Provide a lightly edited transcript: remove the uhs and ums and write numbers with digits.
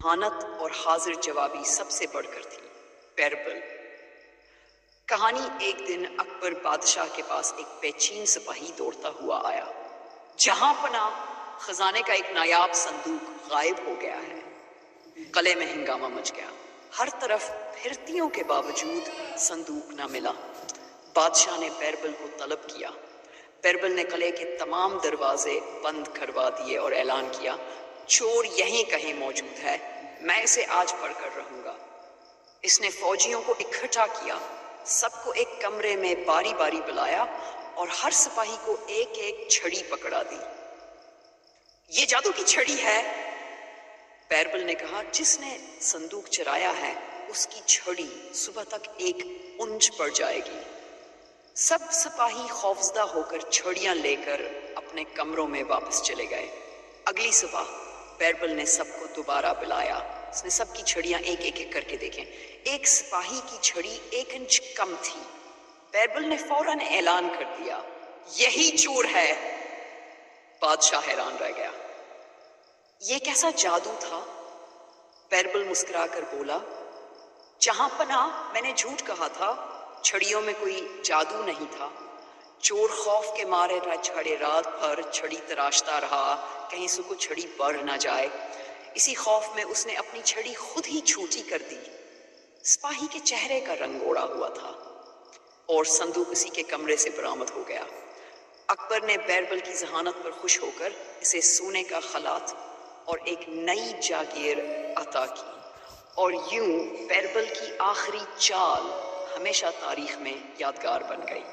ذہانت اور حاضر جوابی سب سے بڑھ کر تھی۔ بیربل کہانی: ایک دن اکبر بادشاہ کے پاس ایک بے چین سپاہی دوڑتا ہوا آیا۔ جہاں پناہ خزانے کا ایک نایاب صندوق غائب ہو گیا ہے۔ قلعے میں ہنگامہ مچ گیا۔ ہر طرف پھرتیوں کے باوجود صندوق نہ ملا۔ بادشاہ نے بیربل کو طلب کیا۔ بیربل نے قلعے کے تمام دروازے بند کروا دیے اور اعلان کیا، چور یہیں کہیں موجود ہے، میں اسے آج پڑھ کر رہوں گا۔ اس نے فوجیوں کو اکٹھا کیا، سب کو ایک کمرے میں باری باری بلایا اور ہر سپاہی کو ایک ایک چھڑی پکڑا دی۔ یہ جادو کی چھڑی ہے، بیربل نے کہا۔ جس نے صندوق چرایا ہے اس کی چھڑی صبح تک ایک اونچ پڑ جائے گی۔ سب سپاہی خوفزدہ ہو کر چھڑیاں لے کر اپنے کمروں میں واپس چلے گئے۔ اگلی صبح بیربل نے سب کو دوبارہ بلایا۔ اس نے سب کی چھڑیاں ایک ایک کر کے دیکھیں۔ ایک سپاہی کی چھڑی 1 انچ کم تھی۔ بیربل نے فوراً اعلان کر دیا، یہی چور ہے۔ بادشاہ حیران رہ گیا۔ یہ کیسا جادو تھا؟ بیربل مسکرا کر بولا، جہاں پناہ میں نے جھوٹ کہا تھا، چھڑیوں میں کوئی جادو نہیں تھا۔ چور خوف کے مارے چھڑے رات بھر چھڑی تراشتا رہا، کہیں سے کو چھڑی بڑھ نہ جائے۔ اسی خوف میں اس نے اپنی چھڑی خود ہی چھوٹی کر دی۔ سپاہی کے چہرے کا رنگ اڑا ہوا تھا اور صندوق اسی کے کمرے سے برآمد ہو گیا۔ اکبر نے بیربل کی ذہانت پر خوش ہو کر اسے سونے کا خلات اور ایک نئی جاگیر عطا کی، اور یوں بیربل کی آخری چال ہمیشہ تاریخ میں یادگار بن گئی۔